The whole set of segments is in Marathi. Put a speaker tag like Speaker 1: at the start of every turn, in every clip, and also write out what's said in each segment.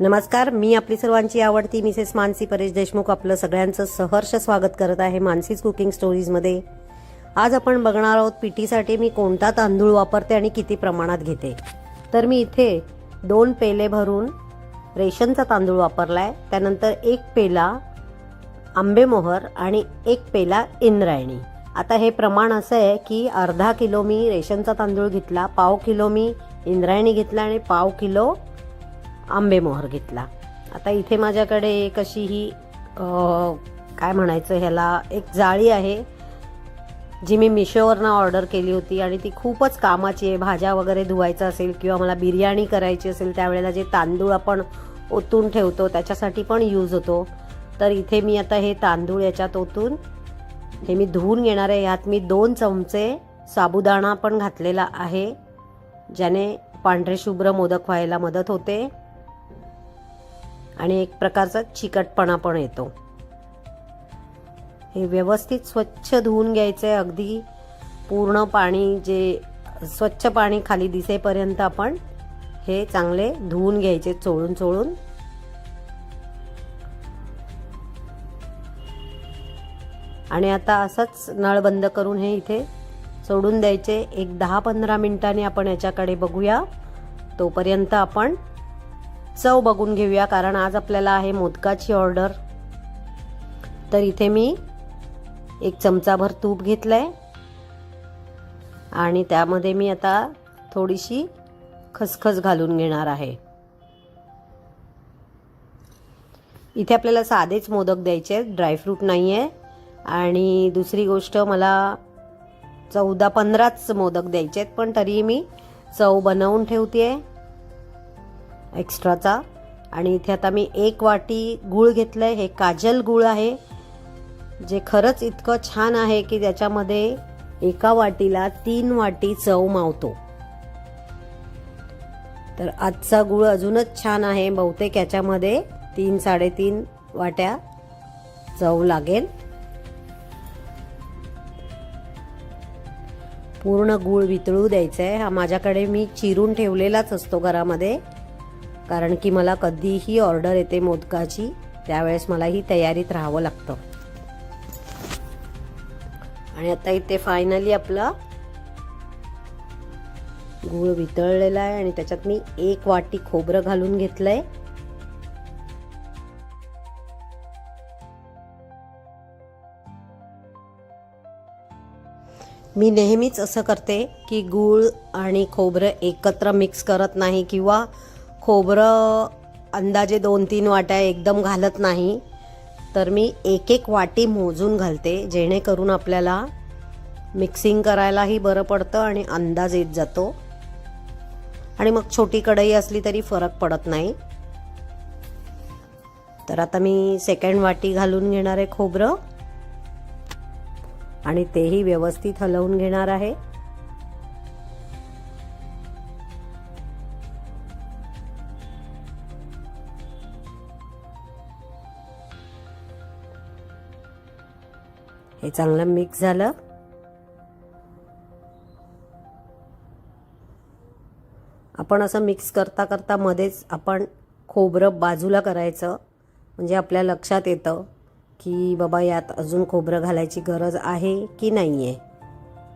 Speaker 1: नमस्कार, मी आपली सर्वांची आवडती मिसेस मानसी परेश देशमुख आपलं सगळ्यांचं सहर्ष स्वागत करत आहे मानसीज कुकिंग स्टोरीजमध्ये। आज आपण बघणार आहोत पिठीसाठी मी कोणता तांदूळ वापरते आणि किती प्रमाणात घेते। तर मी इथे 2 पेले भरून रेशनचा तांदूळ वापरलाय, त्यानंतर 1 पेला आंबेमोहर आणि 1 पेला इंद्रायणी। आता हे प्रमाण असं आहे की अर्धा किलो मी रेशनचा तांदूळ घेतला, पाव किलो मी इंद्रायणी घेतला आणि पाव किलो आंबेमोहर घेतला। आता इथे माझ्याकडे एक अशी ही काय म्हणायचं ह्याला एक जाळी आहे जी मी मिशोवरनं ऑर्डर केली होती आणि ती खूपच कामाची आहे। भाज्या वगैरे धुवायचं असेल किंवा मला बिर्याणी करायची असेल त्यावेळेला जे तांदूळ आपण ओतून ठेवतो त्याच्यासाठी पण यूज होतो। तर इथे मी आता हे तांदूळ याच्यात ओतून हे मी धुवून घेणार आहे। यात मी 2 चमचे साबुदाणा पण घातलेला आहे ज्याने पांढरे शुभ्र मोदक व्हायला मदत होते आणि एक प्रकारचा चिकटपणा पण येतो। हे व्यवस्थित स्वच्छ धुवून घ्यायचे, अगदी पूर्ण पाणी जे स्वच्छ पाणी खाली दिसेपर्यंत आपण हे चांगले धुवून घ्यायचे चोळून चोळून। आणि आता असंच नळ बंद करून हे इथे सोडून द्यायचे। एक 10-15 मिनिटांनी आपण याच्याकडे बघूया, तोपर्यंत आपण चव बघून घेऊया कारण आज आपल्याला आहे मोदकाची ऑर्डर। तर इथे मी 1 चमचाभर तूप घेतलंय आणि त्यामध्ये मी आता थोडीशी खसखस घालून घेणार आहे। इथे आपल्याला साधेच मोदक द्यायचे, ड्रायफ्रूट नाहीये। आणि दुसरी गोष्ट मला 14-15च मोदक द्यायचे आहेत, पण तरी मी चव बनवून ठेवतेय एक्स्ट्राचा। आणि इथे आता मी 1 वाटी गूळ घेतलंय, हे काजल गूळ आहे जे खरंच इतकं छान आहे की त्याच्यामध्ये एका वाटीला 3 वाटी चव मावतो। तर आजचा गूळ अजूनच छान आहे, बहुतेक याच्यामध्ये 3-3.5 वाट्या चव लागेल। पूर्ण गूळ वितळू द्यायचा आहे। हा माझ्याकडे मी चिरून ठेवलेलाच असतो घरामध्ये, कारण की मला कधीही ऑर्डर येते मोदकाची, त्यावेळेस मला ही तयारीत राहावं लागतं। आणि आता इथे फायनली आपला गूळ वितळलेला आहे आणि त्याच्यात मी 1 वाटी खोबरं घालून घेतलंय। मी नेहमीच असं करते की गूळ आणि खोबरं एकत्र मिक्स करत नाही किंवा खोबरं अंदाजे 2-3 वाट्या एकदम घालत नाही। तर मी 1-1 वाटी मोजून घालते, जेणेकरून आपल्याला मिक्सिंग करायलाही बरं पडतं आणि अंदाज येत जातो। आणि मग छोटी कढई असली तरी फरक पडत नाही। तर आता मी 2nd वाटी घालून घेणार आहे खोबरं आणि तेही व्यवस्थित हलवून घेणार आहे। हे चांगलं मिक्स झालं। आपण असं मिक्स करता करता मध्येच आपण खोबरं बाजूला करायचं, म्हणजे आपल्या लक्षात येतं की बाबा यात अजून खोबरं घालायची गरज आहे की नाही आहे।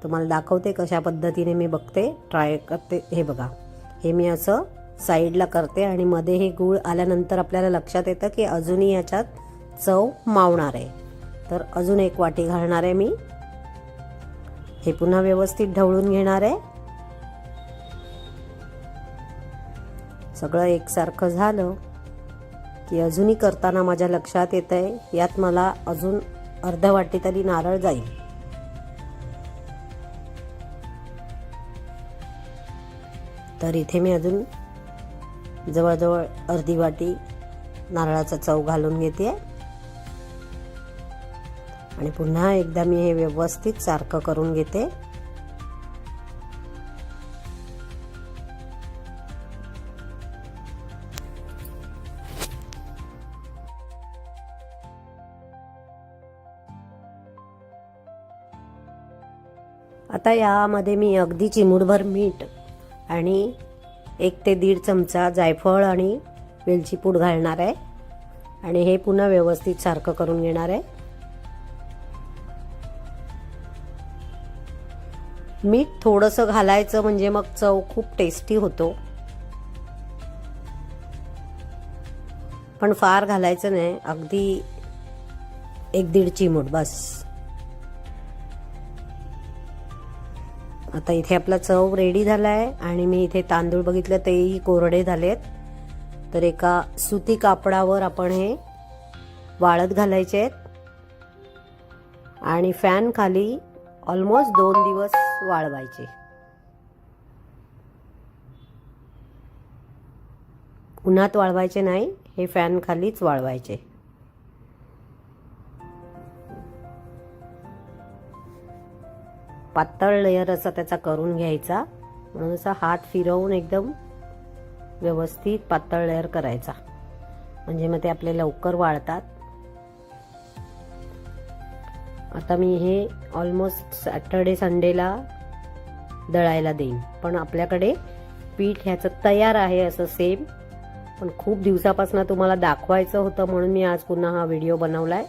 Speaker 1: तुम्हाला दाखवते कशा पद्धतीने मी बघते, ट्राय करते। हे बघा, हे मी असं साईडला करते आणि मध्ये हे गूळ आल्यानंतर आपल्याला लक्षात येतं की अजूनही याच्यात चव मावणार आहे। तर अजून 1 वाटी घालणार आहे मी। हे पुन्हा व्यवस्थित ढवळून घेणार आहे। सगळं एकसारखं झालं की अजूनही करताना माझ्या लक्षात येत आहे यात मला अजून अर्धा वाटी तरी नारळ जाईल। तर इथे मी अजून जवळजवळ अर्धी वाटी नारळाचा चव घालून घेते आणि पुन्हा एकदा मी हे व्यवस्थित सारखं करून घेते। आता यामध्ये मी अगदी चिमूटभर मीठ आणि 1 ते 1.5 चमचा जायफळ आणि वेलची पूड घालणार आहे आणि हे पुन्हा व्यवस्थित सारखं करून घेणार आहे. मीठ थोडंसं घालायचं म्हणजे मग चव खूप टेस्टी होतो, पण फार घालायचं नाही, अगदी 1-1.5 चिमूट बस. आता इथे आपला चव रेडी झाला आहे आणि मी इथे तांदूळ बघितलं तेही कोरडे झालेत. तर एका सुती कापडावर आपण हे वाळत घालायचे आहेत आणि फॅन खाली ऑलमोस्ट 2 दिवस वाळवायचे. उन्हात वाळवायचे नाही, हे फॅन खालीच वाळवायचे. पातळ लेयर असा त्याचा करून घ्यायचा, म्हणून असा हात फिरवून एकदम व्यवस्थित पातळ लेयर करायचा, म्हणजे मग ते आपले लवकर वाळतात. आता मी हे ऑलमोस्ट सॅटर्डे संडेला दळायला देईन, पण आपल्याकडे पीठ ह्याचं तयार आहे असं सेम, पण खूप दिवसापासून तुम्हाला दाखवायचं होतं म्हणून मी आज पुन्हा हा व्हिडिओ बनवलाय.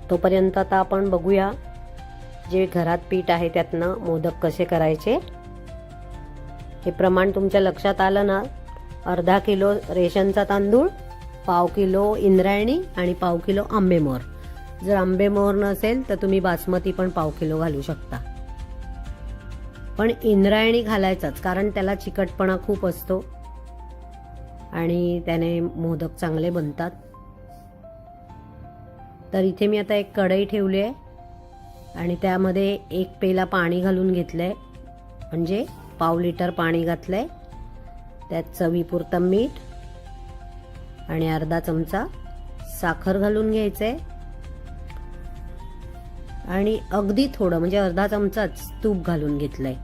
Speaker 1: तोपर्यंत आता आपण बघूया जे घरात पीठ आहे त्यातनं मोदक कसे करायचे. हे प्रमाण तुमच्या लक्षात आलं ना, 1/2 किलो रेशनचा तांदूळ, 1/2 किलो इंद्रायणी आणि 1/2 किलो आंबेमोहर. जर आंबेमोहर नसेल तर तुम्ही बासमती पण 1/2 किलो घालू शकता, पण इंद्रायणी घालायचाच कारण त्याला चिकटपणा खूप असतो आणि त्याने मोदक चांगले बनतात. तर इथे मी आता एक कढई ठेवली आहे आणि त्यामध्ये 1 पेला पाणी घालून घेतलंय, म्हणजे 1/2 लिटर पाणी घातलंय. त्यात चवीपुरतं मीठ आणि अर्धा चमचा साखर घालून घ्यायचंय आणि अगदी थोडं म्हणजे अर्धा चमचाच तूप घालून घेतलंय.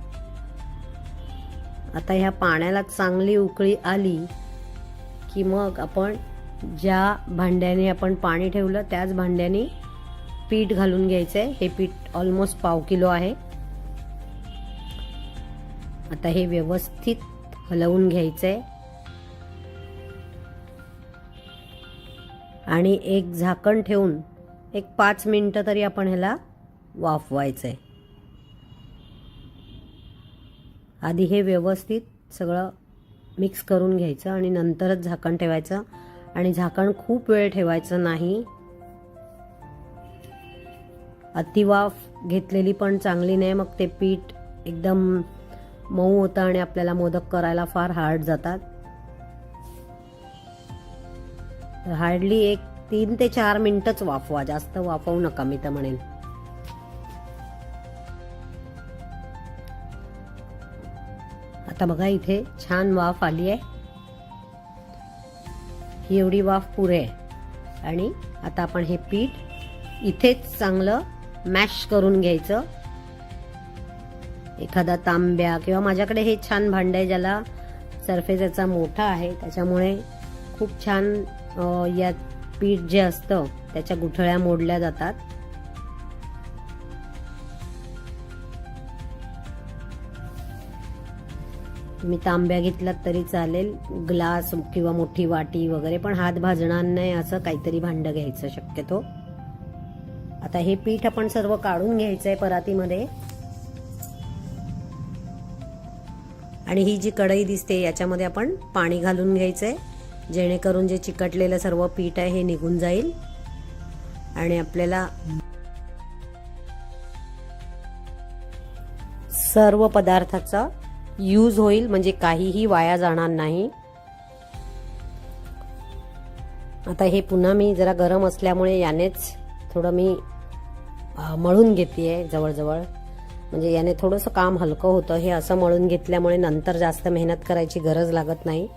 Speaker 1: आता ह्या पाण्याला चांगली उकळी आली की मग आपण ज्या भांड्याने आपण पाणी ठेवलं त्याच भांड्याने पीठ घालून घ्यायचंय. हे पीठ ऑलमोस्ट 1/2 किलो आहे. आता हे व्यवस्थित हलवून घ्यायचंय आणि एक झाकण ठेवून एक 5 मिनिटं तरी आपण ह्याला वाफवायचंय. आधी हे व्यवस्थित सगळं मिक्स करून घ्यायचं आणि नंतरच झाकण ठेवायचं, आणि झाकण खूप वेळ ठेवायचं नाही. अतिवाफ घेतलेली पण चांगली नाही, मग ते पीठ एकदम मऊ होतं आणि आपल्याला मोदक करायला फार हार्ड जातात. हार्डली एक 3 ते 4 मिनिटच वाफवा, जास्त वाफवू नका मी तर म्हणेन. आता बघा इथे छान वाफ आली आहे, ही एवढी वाफ पुरे आहे. आणि आता आपण हे पीठ इथेच चांगलं मॅश करून घ्यायचं. एखादा तांब्या किंवा माझ्याकडे हे छान भांड आहे ज्याला सरफेस याचा मोठा आहे, त्याच्यामुळे खूप छान यात पीठ जे असतं त्याच्या गुठळ्या मोडल्या जातात. तुम्ही तांब्या घेतलात तरी चालेल, ग्लास किंवा मोठी वाटी वगैरे, पण हात भाजणार नाही असं काहीतरी भांड घ्यायचं शक्यतो. आता हे पीठ आपण सर्व काढून घ्यायचंय परातीमध्ये आणि ही जी कढई दिसते याच्यामध्ये आपण पाणी घालून घ्यायचंय, जेणेकरून जे चिकटलेलं सर्व पीठ आहे हे निघून जाईल आणि आपल्याला सर्व पदार्थाचा यूज होईल, म्हणजे काहीही वाया जाणार नाही. आता हे पुन्हा मी जरा गरम असल्यामुळे यानेच थोडं मी मळून घेतेय जवळजवळ, म्हणजे याने थोडंसं काम हलकं होतं. हे असं मळून घेतल्यामुळे नंतर जास्त मेहनत करायची गरज लागत नाही.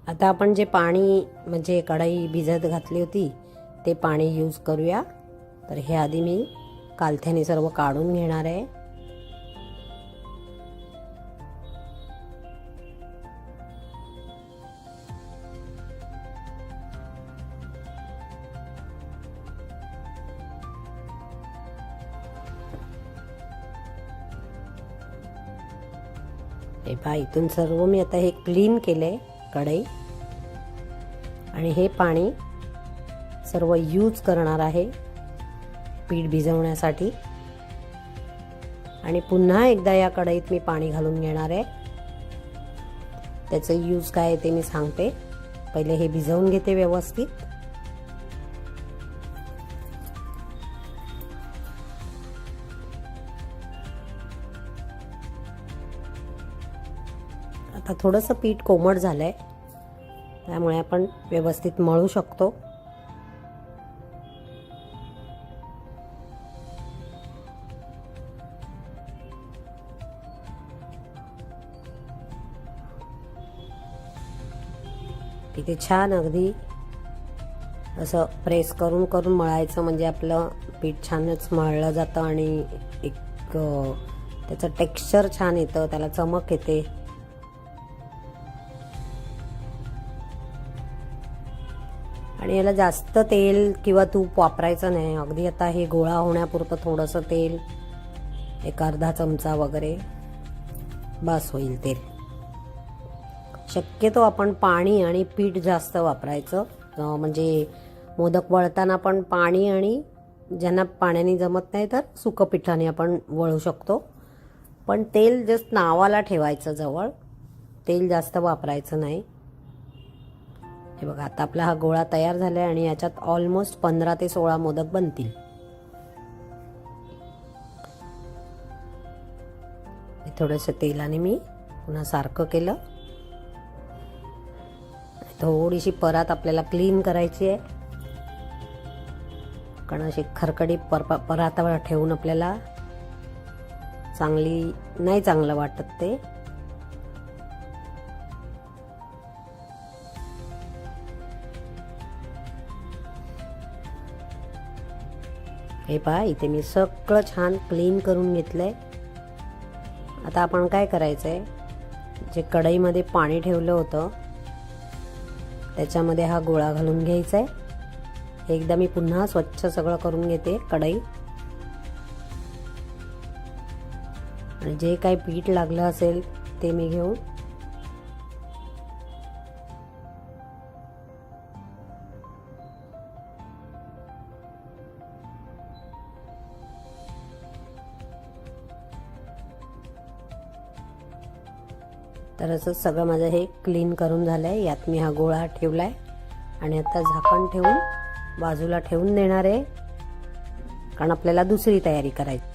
Speaker 1: आता आपण जे पाणी म्हणजे कढई भिजत घातली होती ते पाणी यूज करूया. तर हे आधी मी कालथ्याने सर्व काढून घेणार आहे. हे पहा, इथून सर्व मी आता हे क्लीन केले कढई, आणि हे पाणी सर्व यूज करणार आहे पीठ भिजवण्यासाठी. आणि पुन्हा एकदा या कढईत मी पाणी घालून घेणार आहे. त्याचं यूज काय आहे ते मी सांगते. पहिले हे भिजवून घेते व्यवस्थित. आता थोडंसं पीठ कोमट झालंय, त्यामुळे आपण व्यवस्थित मळू शकतो. तिथे छान अगदी असं प्रेस करून करून मळायचं, म्हणजे आपलं पीठ छानच मळलं जातं आणि एक त्याचं टेक्स्चर छान येतं, त्याला चमक येते. आणि याला जास्त तेल किंवा तूप वापरायचं नाही. अगदी आता हे गोळा होण्यापुरतं थोडंसं तेल, एक अर्धा चमचा वगैरे बस होईल तेल. शक्यतो आपण पाणी आणि पीठ जास्त वापरायचं, म्हणजे मोदक वळताना पण पाणी, आणि ज्यांना पाण्याने जमत नाही तर सुकं पिठाने आपण वळू शकतो. पण तेल जस्ट नावाला ठेवायचं जवळ, तेल जास्त वापरायचं नाही. हे बघा, आता आपला हा गोळा तयार झाला आहे आणि याच्यात ऑलमोस्ट 15 ते 16 मोदक बनतील. थोडंसं तेलाने मी पुन्हा सारखं केलं. थोडीशी परात आपल्याला क्लीन करायची आहे, कारण अशी खरकडी परातावर ठेवून आपल्याला नाही चांगलं वाटत ते. हे पहा, इथे मी सगळं छान क्लीन करून घेतलंय. आता आपण काय करायचंय, जे कढईमध्ये पाणी ठेवलं होतं त्याच्यामध्ये हा गोळा घालून घ्यायचा आहे. एकदा मी पुन्हा स्वच्छ सगळं करून घेते कढई. आणि जे काही पीठ लागलं असेल ते मी घेऊन तर असं सगळं माझं हे क्लीन करून झालंय. यात मी हा गोळा ठेवलाय आणि आता झाकण ठेवून बाजूला ठेवून देणार आहे, कारण आपल्याला दुसरी तयारी करायची.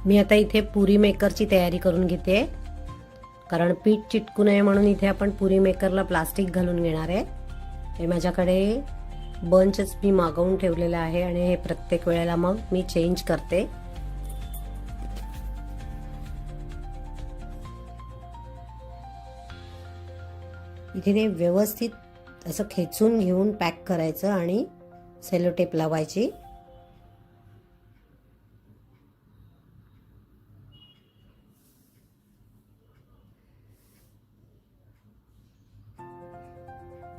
Speaker 1: मी आता इथे पुरी मेकरची तयारी करून घेते, कारण पीठ चिटकू नये म्हणून इथे आपण पुरी मेकरला प्लास्टिक घालून घेणार आहे. हे माझ्याकडे बंचच मी मागवून ठेवलेलं आहे आणि हे प्रत्येक वेळेला मग मी चेंज करते. इथे ते व्यवस्थित असं खेचून घेऊन पॅक करायचं आणि सेलो टेप लावायची.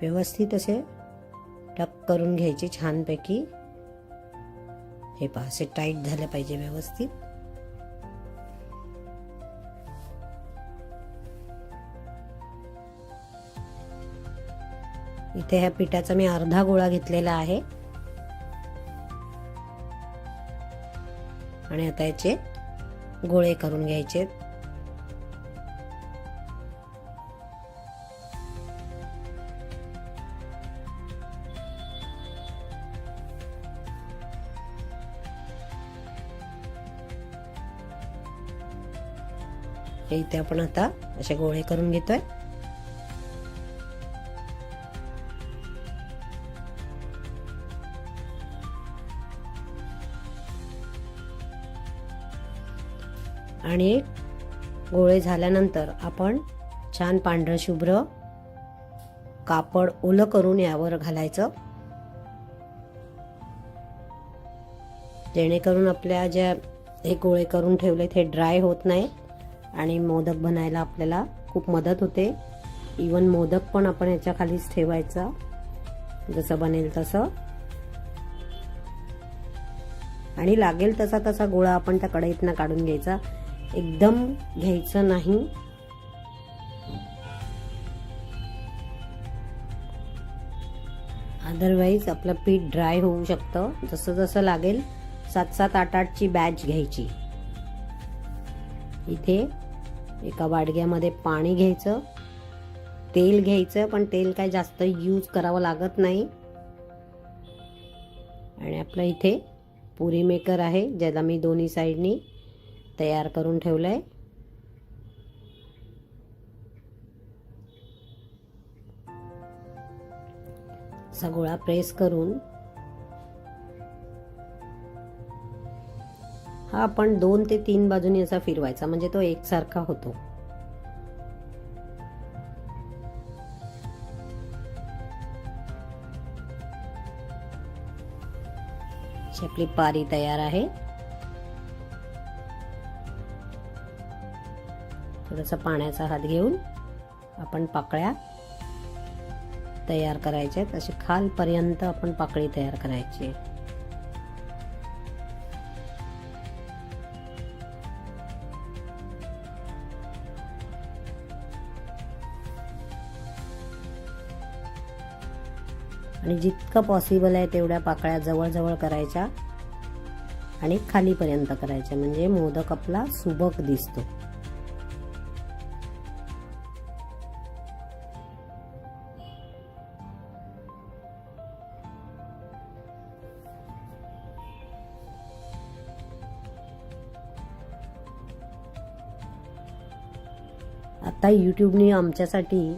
Speaker 1: व्यवस्थित असे टक करून घ्यायचे छानपैकी. हे पहा, असे टाईट झाले पाहिजे व्यवस्थित. इथे ह्या पिठाचा मी अर्धा गोळा घेतलेला आहे आणि आता याचे गोळे करून घ्यायचे. इथे आपण आता असे गोळे करून घेतोय. आणि गोळे झाल्यानंतर आपण छान पांढरं शुभ्र कापड ओलं करून यावर घालायचं, जेणेकरून आपल्या ज्या हे गोळे करून ठेवले ते ड्राय होत नाही आणि मोदक बनायला आपल्याला खूप मदत होते. इवन मोदक पण आपण याच्या खालीच ठेवायचा, जसं बनेल तसं, आणि लागेल तसा तसा गोळा आपण त्या कढईतनं काढून घ्यायचा. एकदम घ्यायचं नाही. अदरवाईज आपलं पीठ ड्राय होऊ शकतं. जसं जसं लागेल 7-7, 8-8 ची बॅच घ्यायची. इथे एका वाडग्यामध्ये पाणी घ्यायचं, तेल घ्यायचं, पण तेल काय जास्त यूज करावं लागत नाही. आणि आपलं इथे पुरी मेकर आहे, ज्याला मी दोन्ही साईडनी तयार करून ठेवलंय. असा गोळा प्रेस करून हा आपण 2 ते 3 बाजूनी असा फिरवायचा, म्हणजे तो एकसारखा होतो. आपली पारी तयार आहे. थोडासा पाण्याचा हात घेऊन आपण पाकळ्या तयार करायच्या आहेत. अशी खालपर्यंत आपण पाकळी तयार करायची. आणि जितकं पॉसिबल आहे तेवढ्या पाकळ्या जवळ करायच्या आणि खालीपर्यंत करायच्या, म्हणजे मोदक आपला सुबक दिसतो. आता यूट्यूबने आमच्यासाठी,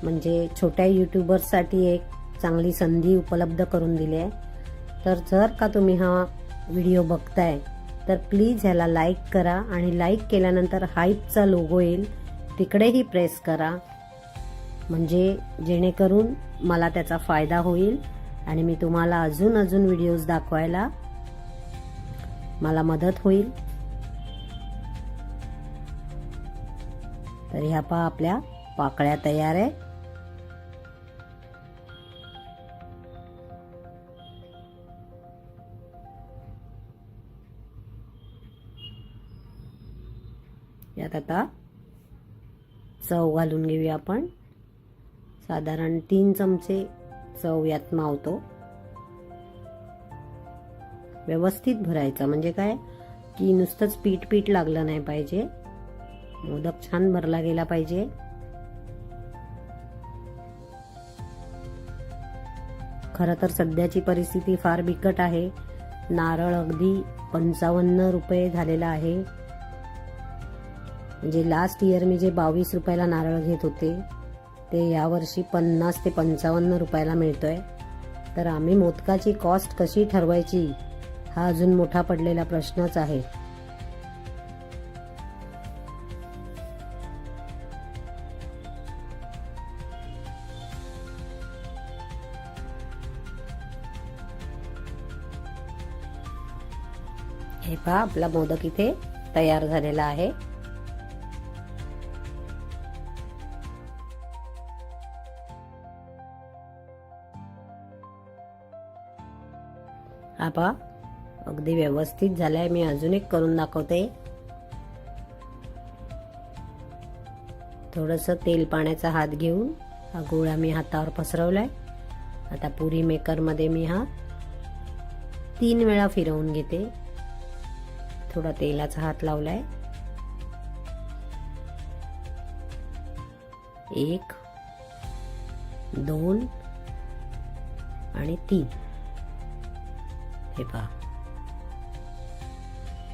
Speaker 1: म्हणजे छोट्या यूट्यूबर्ससाठी एक चांगली संधी उपलब्ध करून दिली आहे. तर जर का तुम्ही हा व्हिडिओ बघताय तर प्लीज ह्याला लाईक करा, आणि लाईक केल्यानंतर हाईपचा लोगो येईल तिकडेही प्रेस करा, म्हणजे जेणेकरून मला त्याचा फायदा होईल आणि मी तुम्हाला अजून व्हिडिओज दाखवायला मला मदत होईल. तर ह्या पहा आपल्या पाकळ्या तयार आहे. यात आता चव घालून घेऊया आपण. साधारण 3 चमचे चव यात मावतो. व्यवस्थित भरायचा, म्हणजे काय की नुसतंच पीठ लागलं नाही पाहिजे, मोदक छान भरला गेला पाहिजे. खरं तर सध्याची परिस्थिती फार बिकट आहे. नारळ अगदी 55 रुपये झालेला आहे. म्हणजे लास्ट इयर मी जे 22 रुपयाला नारळ घेत होते ते यावर्षी 50 ते 55 रुपयाला मिळतोय. तर आम्ही मोदकाची कॉस्ट कशी ठरवायची हा अजून मोठा पडलेला प्रश्नच आहे. हे पहा आपला मोदक इथे तयार झालेला आहे. हा पहा अगदी व्यवस्थित झालाय. मी अजून एक करून दाखवते. थोडंसं तेल पाण्याचा हात घेऊन हा गोळा मी हातावर पसरवलाय. आता पुरी मेकर मध्ये मी हा 3 वेळा फिरवून घेते. थोडा तेलाचा हात लावलाय. 1, 2 आणि 3. हे पहा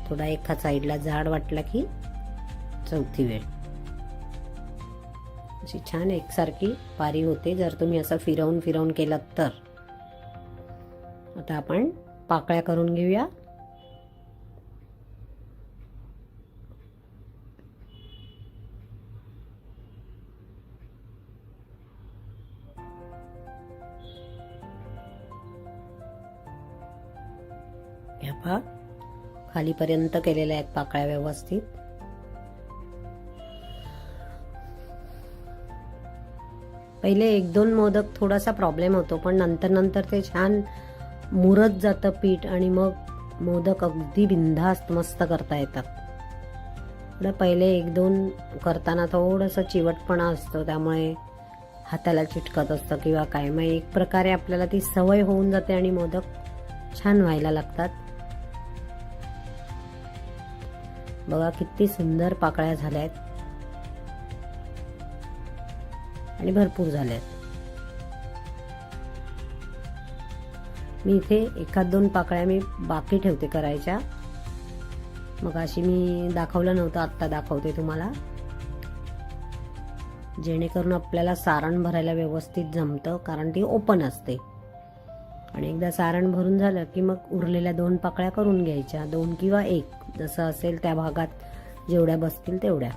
Speaker 1: थोडा एका साईडला जाड वाटला की चौथी वेळ. अशी छान एकसारखी पारी होते जर तुम्ही असं फिरवून केलं तर. आता आपण पाकळ्या करून घेऊया. या पहा खालीपर्यंत केलेल्या आहेत पाकळ्या व्यवस्थित. पहिले 1-2 मोदक थोडासा प्रॉब्लेम होतो, पण नंतर ते छान मुरत जातं पीठ आणि मग मोदक अगदी बिनधास्त मस्त करता येतात. पुढे पहिले 1-2 करताना थोडंसं चिवटपणा असतो, त्यामुळे हाताला चिटकत असतं किंवा काय. मग एक प्रकारे आपल्याला ती सवय होऊन जाते आणि मोदक छान व्हायला लागतात. बघा किती सुंदर पाकळ्या झाल्यात आणि भरपूर झाल्यात. मी इथे 1-2 पाकळ्या मी बाकी ठेवते करायच्या. मग अशी मी दाखवलं नव्हतं, आत्ता दाखवते तुम्हाला, जेणेकरून आपल्याला सारण भरायला व्यवस्थित जमतं, कारण ती ओपन असते. आणि एकदा सारण भरून झालं की मग उरलेल्या 2 पाकळ्या करून घ्यायच्या, 2 किंवा 1 जसं असेल त्या भागात जेवढ्या बसतील तेवढ्या.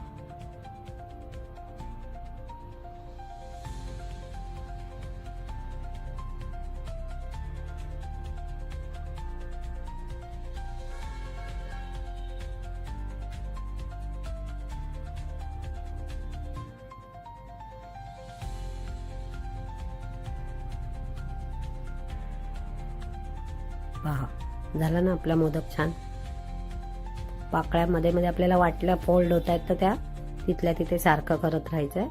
Speaker 1: पहा झाला ना आपला मोदक छान. पाकळ्यामध्ये मध्ये आपल्याला वाटल्या फोल्ड होत आहेत तर त्या तिथल्या तिथे सारखं करत राहायचंय.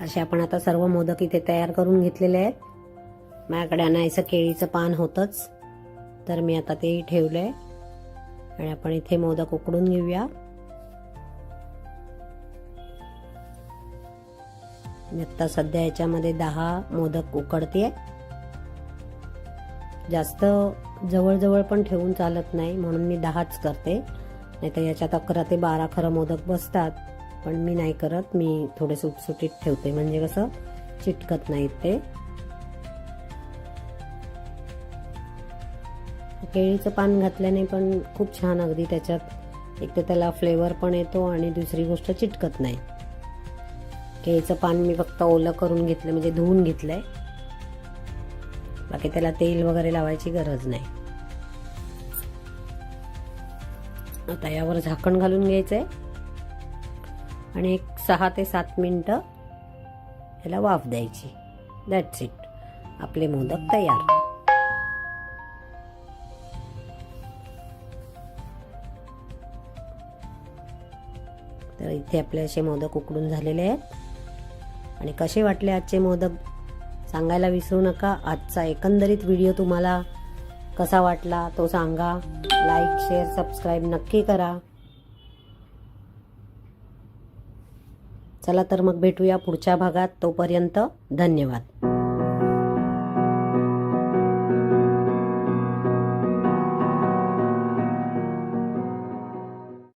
Speaker 1: असे आपण आता सर्व मोदक इथे तयार करून घेतलेले आहेत. माझ्याकडे आणायचं केळीचं पान होतंच, तर मी आता तेही ठेवलंय. आणि आपण इथे मोदक उकडून घेऊया. मी आता सध्या याच्यामध्ये 10 मोदक उकडते. जास्त जवळजवळ पण ठेवून चालत नाही, म्हणून मी 10च करते. नाहीतर याच्यात 11 ते 12 खरं मोदक बसतात, पण मी नाही करत. मी थोडे सुटसुटीत ठेवते, म्हणजे कसं चिटकत नाहीत ते. केळीचं पान घातल्याने पण खूप छान, अगदी त्याच्यात एक तर त्याला फ्लेवर पण येतो आणि दुसरी गोष्ट चिटकत नाही. केळीचं पान मी फक्त ओलं करून घेतलं, म्हणजे धुवून घेतलंय. बाकी त्याला तेल वगैरे लावायची गरज नाही. आता यावर झाकण घालून घ्यायचंय आणि एक 6 ते 7 मिनिटं याला वाफ द्यायची. दॅट्स इट, आपले मोदक तयार. तर इथे आपले असे मोदक उकडून झालेले आहेत. आणि कसे वाटले आजचे मोदक सांगायला विसरू नका. आजचा एकंदरीत व्हिडिओ तुम्हाला कसा वाटला तो सांगा. लाईक, शेअर, सबस्क्राईब नक्की करा. चला तर मग भेटूया पुढच्या भागात. तोपर्यंत धन्यवाद.